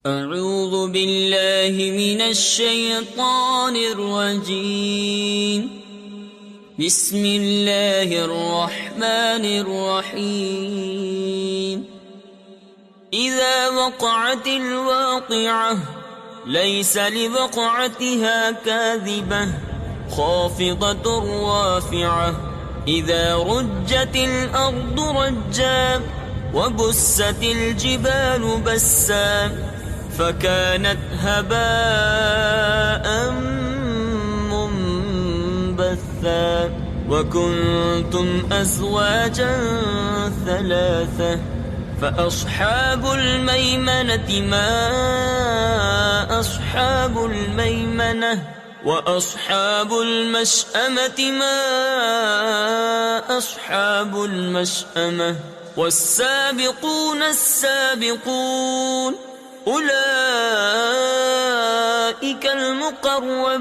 اعوذ باللہ من الشیطان الرجیم بسم اللہ الرحمن الرحیم اذا وقعت الواقعة لیس لوقعتها كاذبة خافضة رافعة اذا رجت الارض رجا وبست الجبال بسا فكانت هباء منبثا وكنتم أزواجا ثلاثة فأصحاب الميمنة ما أصحاب الميمنة وأصحاب المشأمة ما أصحاب المشأمة والسابقون السابقون أولئك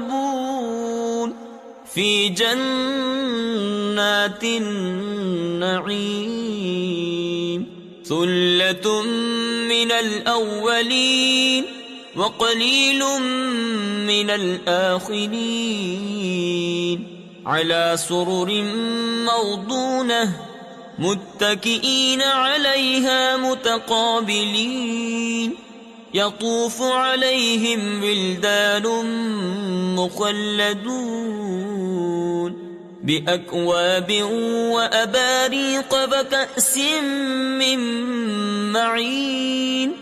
المقربون في جنات النعيم ثلة من الأولين وقليل من الآخرين على سرر موضونة متكئين عليها متقابلين يطوف عليهم ولدان مخلدون بأكواب وأباريق وكأس من معين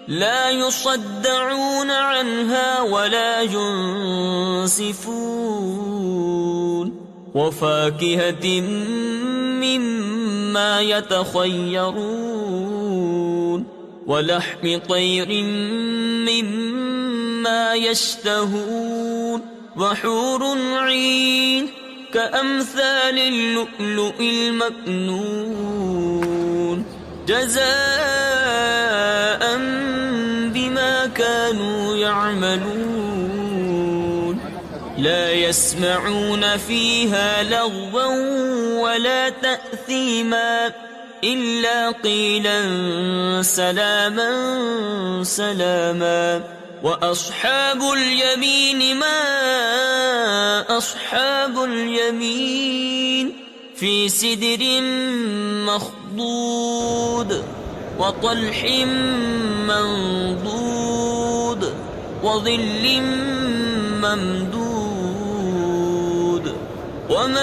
لا يصدعون عنها ولا ينصفون وفاكهة مما يتخيرون ولحم طير مما يشتهون وحور عين كأمثال اللؤلؤ المكنون جزاء بما كانوا يعملون لا يسمعون فيها لغوا ولا تأثيما إلا قيلا سلاما سلاما وأصحاب اليمين ما أصحاب اليمين في سدر مخضود وطلح منضود وظل ممدود وماء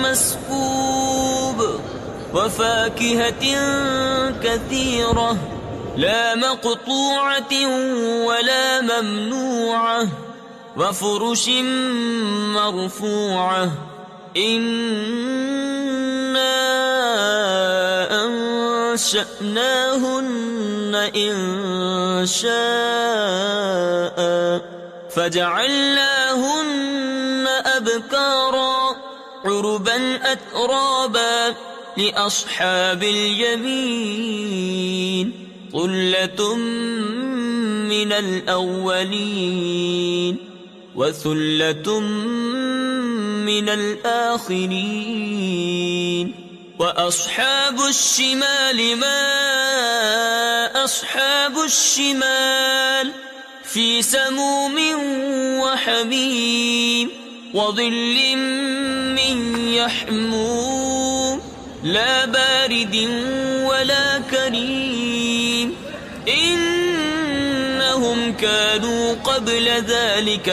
مسكوب وفاكهة كثيرة لا مقطوعة ولا ممنوعة وفرش مرفوعة إنا أنشأناهن إنشاء فجعلناهن أبكارا عربا أترابا لأصحاب اليمين ثلة من الأولين وثلة من الآخرين وأصحاب الشمال ما أصحاب الشمال في سموم وحميم وظل من يحموم لا بارد ولا كريم إنهم كانوا قبل ذلك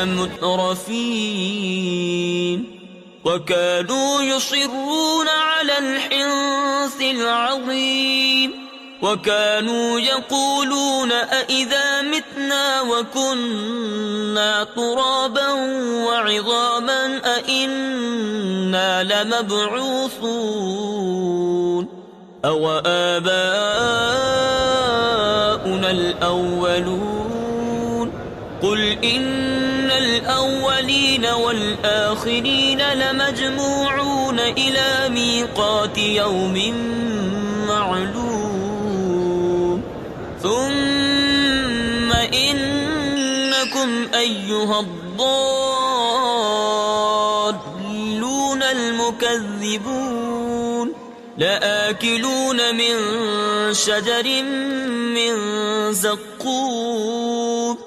مترفين وكانوا يصرون على الحنث العظيم وكانوا يقولون أئذا متنا وكنا ترابا وعظاما أئنا لمبعوثون أو آباؤنا الأولون قل إن الأولين والآخرين لمجموعون إلى ميقات يوم معلوم ثم إنكم أيها الضالون المكذبون لآكلون من شجر من زقوم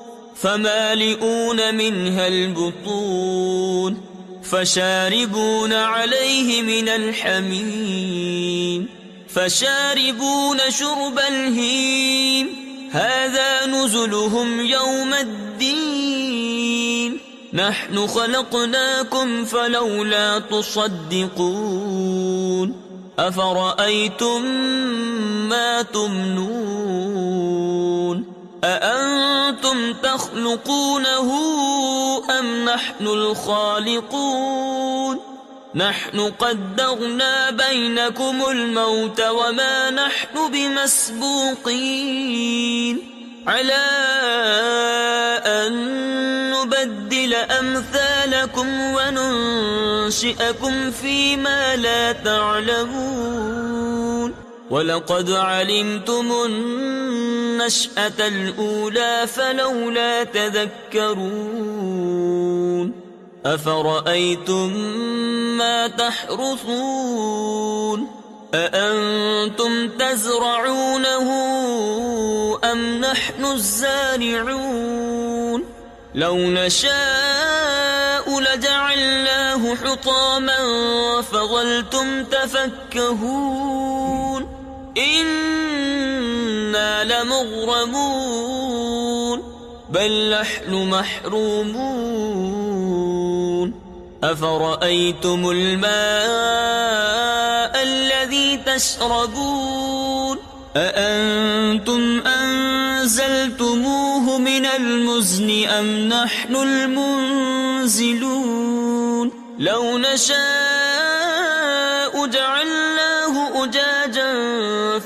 فمالئون منها البطون فشاربون عليه من الحميم فشاربون شرب الهيم هذا نزلهم يوم الدين نحن خلقناكم فلولا تصدقون أفرأيتم ما تمنون أأنتم تخلقونه أم نحن الخالقون نحن قدرنا بينكم الموت وما نحن بمسبوقين على أن نبدل أمثالكم وننشئكم فيما لا تعلمون وَلَقَدْ عَلِمْتُمُ النَّشْأَةَ الْأُولَى فَلَوْلَا تَذَكَّرُونَ أَفَرَأَيْتُمْ مَا تَحْرُثُونَ أَأَنْتُمْ تَزْرَعُونَهُ أَمْ نَحْنُ الزَّارِعُونَ لَوْ نَشَاءُ لَجَعَلْنَاهُ حُطَامًا فَظَلْتُمْ تَفَكَّهُونَ إِنَّا لَمُغْرَمُونَ بَلْ نَحْنُ مَحْرُومُونَ أَفَرَأَيْتُمُ الْمَاءَ الَّذِي تَشْرَبُونَ أَأَنْتُمْ أَنزَلْتُمُوهُ مِنَ الْمُزْنِ أَمْ نَحْنُ الْمُنزِلُونَ لَوْ نَشَاءُ جَعَلْنَاهُ أُجَاجًا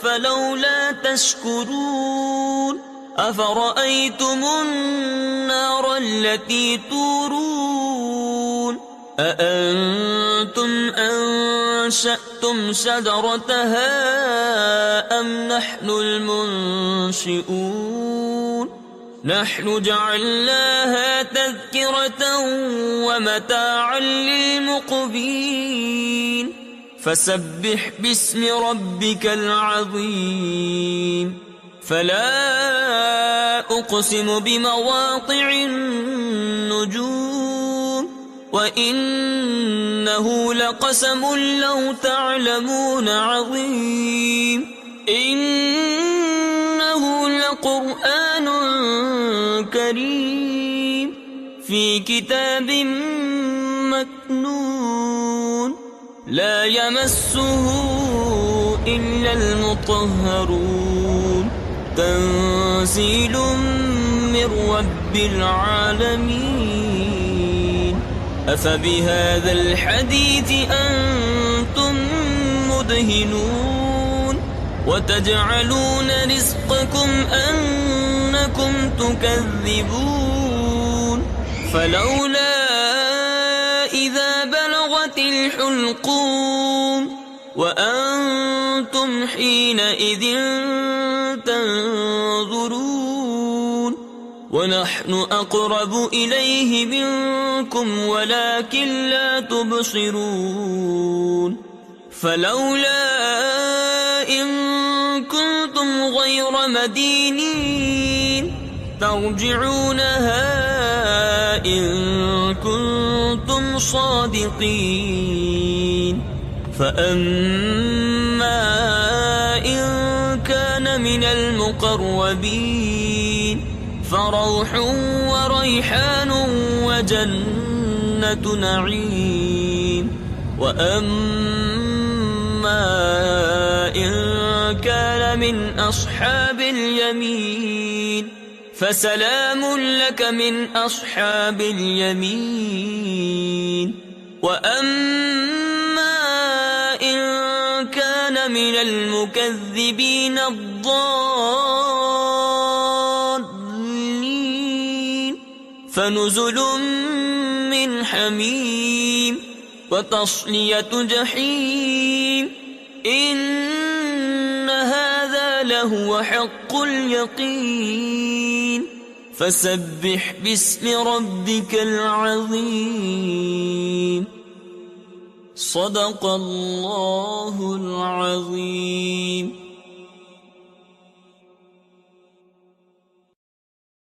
فَلَوْلَا تَشْكُرُونَ أَفَرَأَيْتُمُ النَّارَ الَّتِي تُورُونَ أَأَنْتُمْ أَنشَأْتُمْ شَجَرَتَهَا أَمْ نَحْنُ الْمُنشِئُونَ نَحْنُ جَعَلْنَاهَا تَذْكِرَةً وَمَتَاعًا لِلْمُقْوِينَ فَسَبِّحْ بِاسْمِ رَبِّكَ الْعَظِيمِ فَلَا أُقْسِمُ بِمَوَاقِعِ النُّجُومِ وَإِنَّهُ لَقَسَمٌ لَّوْ تَعْلَمُونَ عَظِيمٌ إِنَّهُ لَقُرْآنٌ كَرِيمٌ في كتاب مكنون لا يمسه إلا المطهرون تنزيل من رب العالمين أفبهذا الحديث أنتم مدهنون وتجعلون رزقكم أنكم تكذبون فلولا إذا بلغت الحلقوم وأنتم حينئذ تنظرون ونحن أقرب إليه منكم ولكن لا تبصرون فلولا إن كنتم غير مدينين ترجعونها إن كنتم صادقين فأما إن كان من المقربين فروح وريحان وجنة نعيم وأما إن كان من أصحاب اليمين فسلام لك من أصحاب اليمين وأما إن كان من المكذبين الضالين فنزل من حميم وتصلية جحيم إن هذا لهو حق اليقين فسبح باسم ربك العظيم صدق اللہ العظیم.